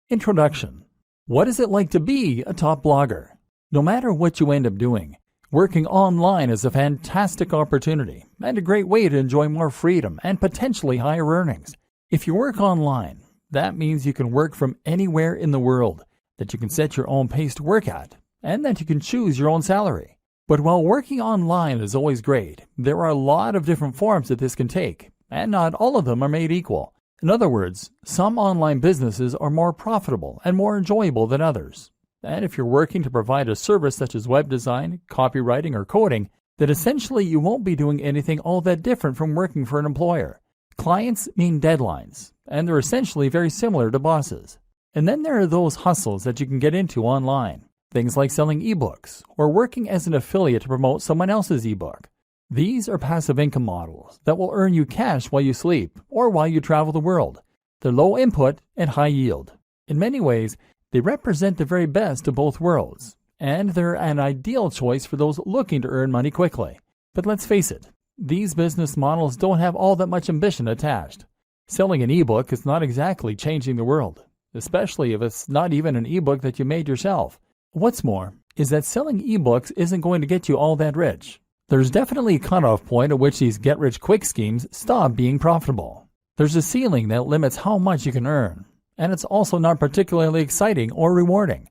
Introduction. What is it like to be a top blogger? No matter what you end up doing, working online is a fantastic opportunity and a great way to enjoy more freedom and potentially higher earnings. If you work online, that means you can work from anywhere in the world, that you can set your own pace to work at, and that you can choose your own salary. But while working online is always great, there are a lot of different forms that this can take, and not all of them are made equal. In other words, some online businesses are more profitable and more enjoyable than others. And if you're working to provide a service such as web design, copywriting, or coding, then essentially you won't be doing anything all that different from working for an employer. Clients mean deadlines, and they're essentially very similar to bosses. And then there are those hustles that you can get into online. Things like selling ebooks or working as an affiliate to promote someone else's ebook. These are passive income models that will earn you cash while you sleep or while you travel the world. They're low input and high yield. In many ways, they represent the very best of both worlds, and they're an ideal choice for those looking to earn money quickly. But let's face it, these business models don't have all that much ambition attached. Selling an ebook is not exactly changing the world, especially if it's not even an ebook that you made yourself. What's more is that selling ebooks isn't going to get you all that rich. There's definitely a cutoff point at which these get-rich-quick schemes stop being profitable. There's a ceiling that limits how much you can earn, and it's also not particularly exciting or rewarding.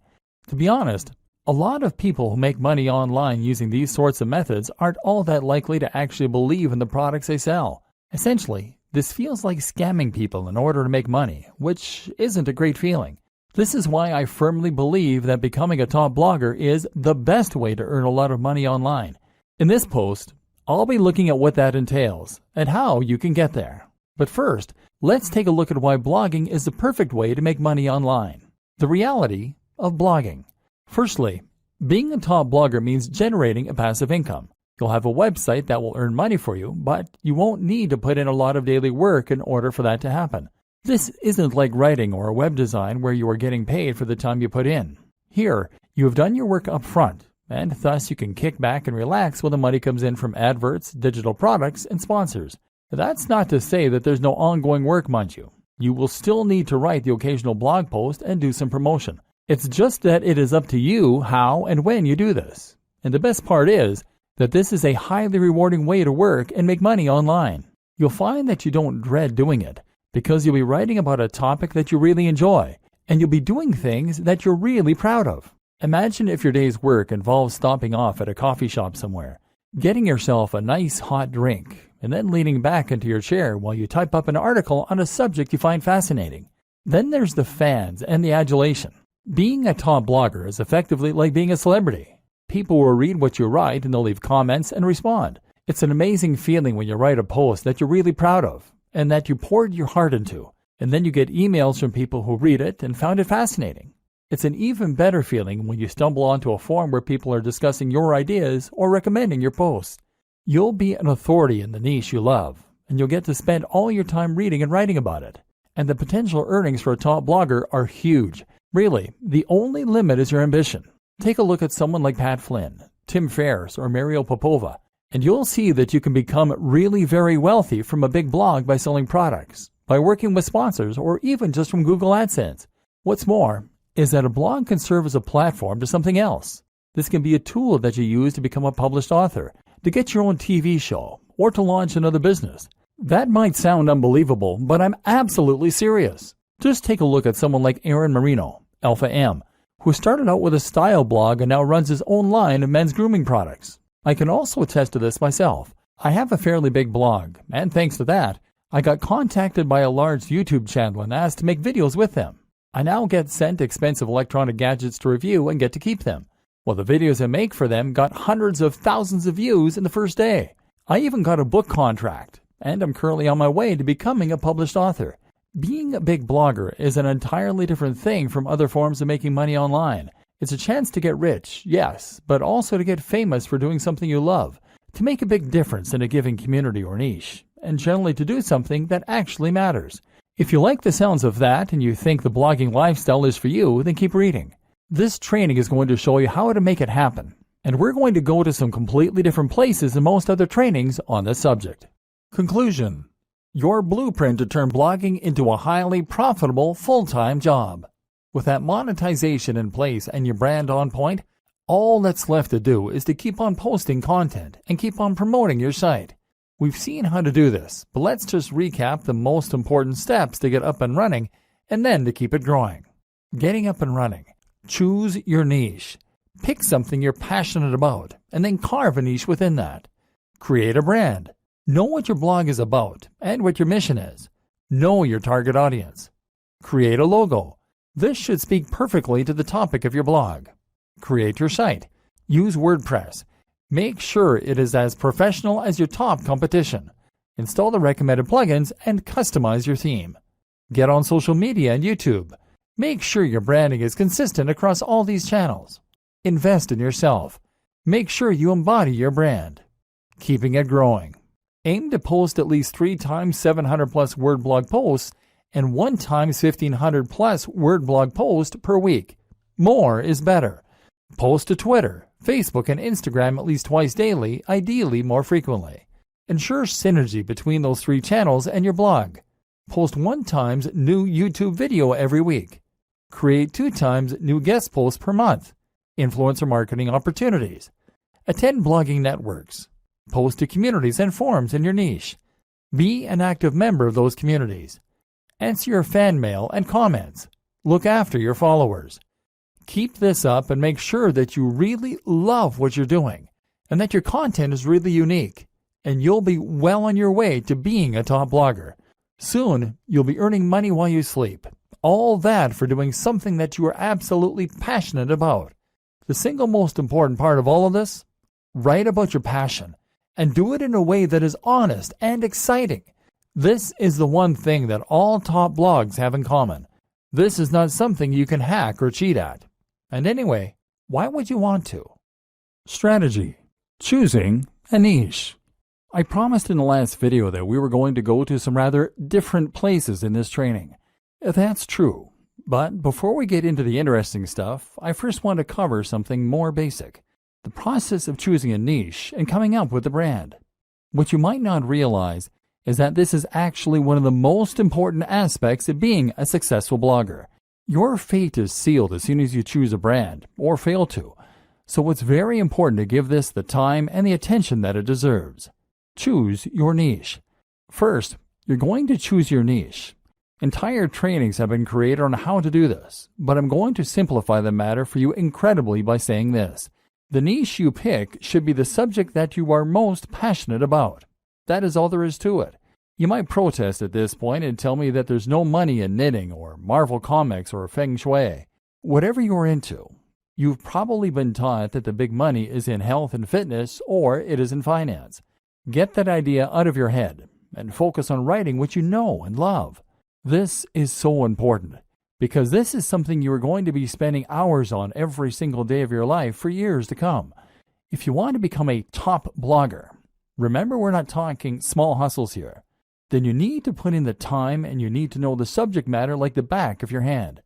To be honest, a lot of people who make money online using these sorts of methods aren't all that likely to actually believe in the products they sell. Essentially, this feels like scamming people in order to make money, which isn't a great feeling. This is why I firmly believe that becoming a top blogger is the best way to earn a lot of money online. In this post, I'll be looking at what that entails and how you can get there. But first, let's take a look at why blogging is the perfect way to make money online. The reality of blogging. Firstly, being a top blogger means generating a passive income. You'll have a website that will earn money for you, but you won't need to put in a lot of daily work in order for that to happen. This isn't like writing or web design where you are getting paid for the time you put in. Here, you have done your work up front, and thus you can kick back and relax when the money comes in from adverts, digital products, and sponsors. That's not to say that there's no ongoing work, mind you. You will still need to write the occasional blog post and do some promotion. It's just that it is up to you how and when you do this. And the best part is that this is a highly rewarding way to work and make money online. You'll find that you don't dread doing it, because you'll be writing about a topic that you really enjoy, and you'll be doing things that you're really proud of. Imagine if your day's work involves stopping off at a coffee shop somewhere, getting yourself a nice hot drink, and then leaning back into your chair while you type up an article on a subject you find fascinating. Then there's the fans and the adulation. Being a top blogger is effectively like being a celebrity. People will read what you write and they'll leave comments and respond. It's an amazing feeling when you write a post that you're really proud of and that you poured your heart into, and then you get emails from people who read it and found it fascinating. It's an even better feeling when you stumble onto a forum where people are discussing your ideas or recommending your posts. You'll be an authority in the niche you love, and you'll get to spend all your time reading and writing about it. And the potential earnings for a top blogger are huge. Really, the only limit is your ambition. Take a look at someone like Pat Flynn, Tim Ferriss, or Mario Popova, and you'll see that you can become really very wealthy from a big blog by selling products, by working with sponsors, or even just from Google AdSense. What's more is that a blog can serve as a platform to something else. This can be a tool that you use to become a published author, to get your own TV show, or to launch another business. That might sound unbelievable, but I'm absolutely serious. Just take a look at someone like Aaron Marino, Alpha M, who started out with a style blog and now runs his own line of men's grooming products. I can also attest to this myself. I have a fairly big blog, and thanks to that, I got contacted by a large YouTube channel and asked to make videos with them. I now get sent expensive electronic gadgets to review and get to keep them. Well, the videos I make for them got hundreds of thousands of views in the first day. I even got a book contract, and I'm currently on my way to becoming a published author. Being a big blogger is an entirely different thing from other forms of making money online. It's a chance to get rich, yes, but also to get famous for doing something you love, to make a big difference in a given community or niche, and generally to do something that actually matters. If you like the sounds of that and you think the blogging lifestyle is for you, then keep reading. This training is going to show you how to make it happen, and we're going to go to some completely different places than most other trainings on this subject. Conclusion. Your blueprint to turn blogging into a highly profitable full-time job. With that monetization in place and your brand on point, all that's left to do is to keep on posting content and keep on promoting your site. We've seen how to do this, but let's just recap the most important steps to get up and running and then to keep it growing. Getting up and running. Choose your niche. Pick something you're passionate about and then carve a niche within that. Create a brand. Know what your blog is about and what your mission is. Know your target audience. Create a logo. This should speak perfectly to the topic of your blog. Create your site. Use WordPress. Make sure it is as professional as your top competition. Install the recommended plugins and customize your theme. Get on social media and YouTube. Make sure your branding is consistent across all these channels. Invest in yourself. Make sure you embody your brand. Keeping it growing. Aim to post at least 3 times 700 plus word blog posts and 1 times 1500 plus word blog post per week. More is better. Post to Twitter, Facebook, and Instagram at least twice daily, ideally more frequently. Ensure synergy between those 3 channels and your blog. Post 1 times new YouTube video every week. Create 2 times new guest posts per month. Influencer marketing opportunities. Attend blogging networks. Post to communities and forums in your niche. Be an active member of those communities. Answer your fan mail and comments. Look after your followers. Keep this up and make sure that you really love what you're doing and that your content is really unique, and you'll be well on your way to being a top blogger. Soon, you'll be earning money while you sleep. All that for doing something that you are absolutely passionate about. The single most important part of all of this? Write about your passion and do it in a way that is honest and exciting. This is the one thing that all top blogs have in common. This is not something you can hack or cheat at. And anyway, why would you want to? Strategy. Choosing a niche. I promised in the last video that we were going to go to some rather different places in this training. That's true. But before we get into the interesting stuff, I first want to cover something more basic. The process of choosing a niche and coming up with a brand. What you might not realize is that this is actually one of the most important aspects of being a successful blogger. Your fate is sealed as soon as you choose a brand, or fail to. So it's very important to give this the time and the attention that it deserves. Choose your niche. First, you're going to choose your niche. Entire trainings have been created on how to do this, but I'm going to simplify the matter for you incredibly by saying this. The niche you pick should be the subject that you are most passionate about. That is all there is to it. You might protest at this point and tell me that there's no money in knitting or Marvel Comics or Feng Shui. Whatever you're into, you've probably been taught that the big money is in health and fitness or it is in finance. Get that idea out of your head and focus on writing what you know and love. This is so important because this is something you are going to be spending hours on every single day of your life for years to come. If you want to become a top blogger, remember we're not talking small hustles here, then you need to put in the time and you need to know the subject matter like the back of your hand.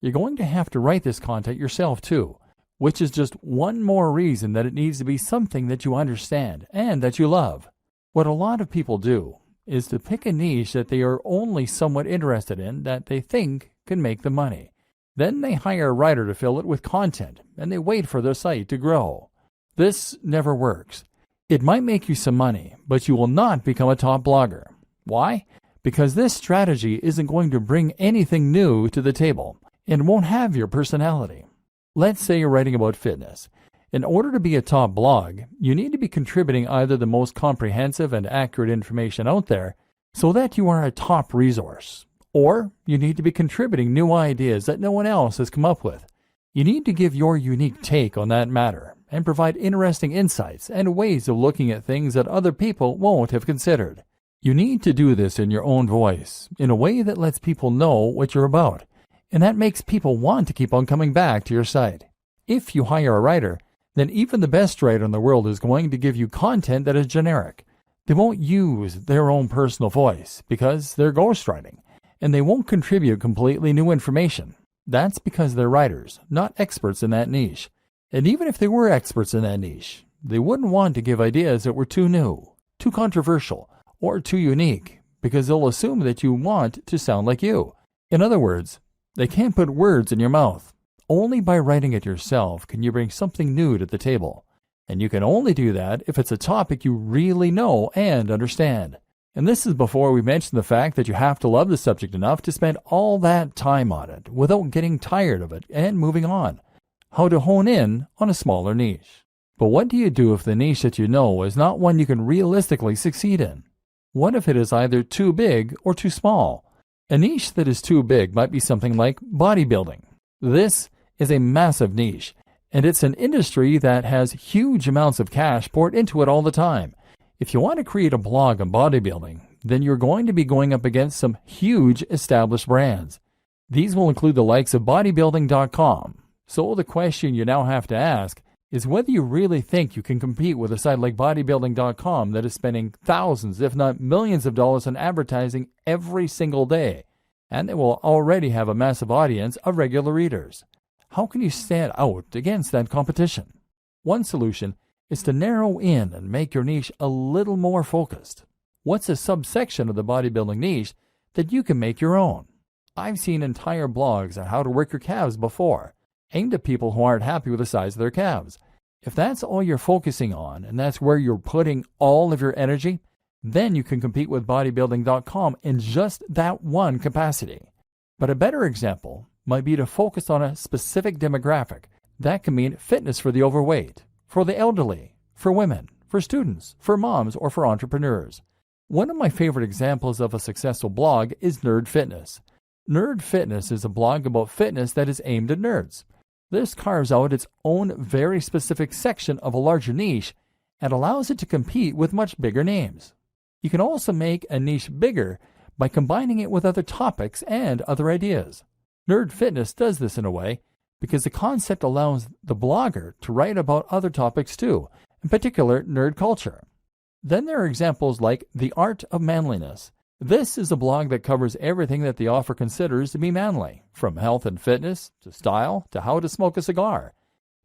You're going to have to write this content yourself too, which is just one more reason that it needs to be something that you understand and that you love. What a lot of people do is to pick a niche that they are only somewhat interested in that they think can make them money. Then they hire a writer to fill it with content and they wait for their site to grow. This never works. It might make you some money, but you will not become a top blogger. Why? Because this strategy isn't going to bring anything new to the table and won't have your personality. Let's say you're writing about fitness. In order to be a top blog, you need to be contributing either the most comprehensive and accurate information out there so that you are a top resource, or you need to be contributing new ideas that no one else has come up with. You need to give your unique take on that matter and provide interesting insights and ways of looking at things that other people won't have considered. You need to do this in your own voice, in a way that lets people know what you're about, and that makes people want to keep on coming back to your site. If you hire a writer, then even the best writer in the world is going to give you content that is generic. They won't use their own personal voice because they're ghostwriting, and they won't contribute completely new information. That's because they're writers, not experts in that niche. And even if they were experts in that niche, they wouldn't want to give ideas that were too new, too controversial, or too unique, because they'll assume that you want to sound like you. In other words, They can't put words in your mouth. Only by writing it yourself can you bring something new to the table. And you can only do that if it's a topic you really know and understand. And this is before we mention the fact that you have to love the subject enough to spend all that time on it without getting tired of it and moving on. How to hone in on a smaller niche. But what do you do if the niche that you know is not one you can realistically succeed in? What if it is either too big or too small? A niche that is too big might be something like bodybuilding. This is a massive niche, and it's an industry that has huge amounts of cash poured into it all the time. If you want to create a blog on bodybuilding, then you're going to be going up against some huge established brands. These will include the likes of bodybuilding.com. So the question you now have to ask is whether you really think you can compete with a site like bodybuilding.com that is spending thousands, if not millions of dollars on advertising every single day, and they will already have a massive audience of regular readers. How can you stand out against that competition? One solution is to narrow in and make your niche a little more focused. What's a subsection of the bodybuilding niche that you can make your own? I've seen entire blogs on how to work your calves before, aimed at people who aren't happy with the size of their calves. If that's all you're focusing on and that's where you're putting all of your energy, then you can compete with bodybuilding.com in just that one capacity. But a better example might be to focus on a specific demographic. That can mean fitness for the overweight, for the elderly, for women, for students, for moms, or for entrepreneurs. One of my favorite examples of a successful blog is Nerd Fitness. Nerd Fitness is a blog about fitness that is aimed at nerds. This carves out its own very specific section of a larger niche and allows it to compete with much bigger names. You can also make a niche bigger by combining it with other topics and other ideas. Nerd Fitness does this in a way because the concept allows the blogger to write about other topics too, in particular nerd culture. Then there are examples like The Art of Manliness. This is a blog that covers everything that the author considers to be manly, from health and fitness, to style, to how to smoke a cigar.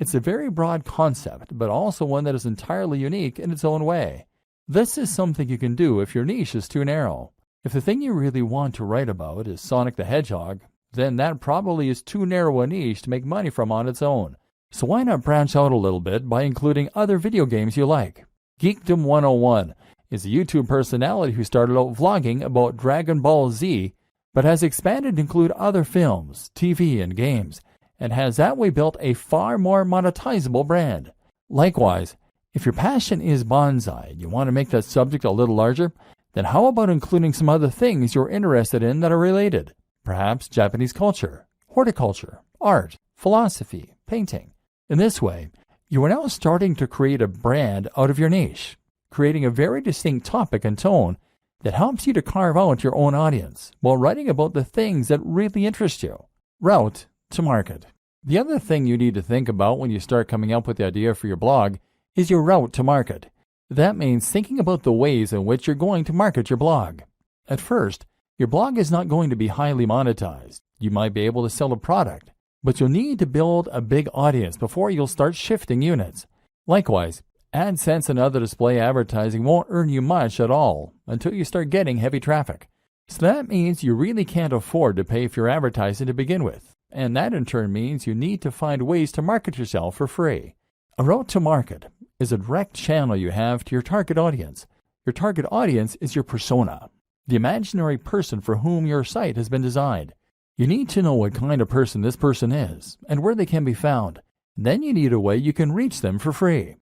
It's a very broad concept, but also one that is entirely unique in its own way. This is something you can do if your niche is too narrow. If the thing you really want to write about is Sonic the Hedgehog, then that probably is too narrow a niche to make money from on its own. So why not branch out a little bit by including other video games you like? Geekdom 101 is a YouTube personality who started out vlogging about Dragon Ball Z, but has expanded to include other films, TV, and games, and has that way built a far more monetizable brand. Likewise, if your passion is bonsai and you want to make that subject a little larger, then how about including some other things you're interested in that are related? Perhaps Japanese culture, horticulture, art, philosophy, painting. In this way, you are now starting to create a brand out of your niche, creating a very distinct topic and tone that helps you to carve out your own audience while writing about the things that really interest you. Route to market. The other thing you need to think about when you start coming up with the idea for your blog is your route to market. That means thinking about the ways in which you're going to market your blog. At first, your blog is not going to be highly monetized. You might be able to sell a product, but you'll need to build a big audience before you'll start shifting units. Likewise, AdSense and other display advertising won't earn you much at all until you start getting heavy traffic. So that means you really can't afford to pay for your advertising to begin with. And that in turn means you need to find ways to market yourself for free. A route to market is a direct channel you have to your target audience. Your target audience is your persona, the imaginary person for whom your site has been designed. You need to know what kind of person this person is and where they can be found. Then you need a way you can reach them for free.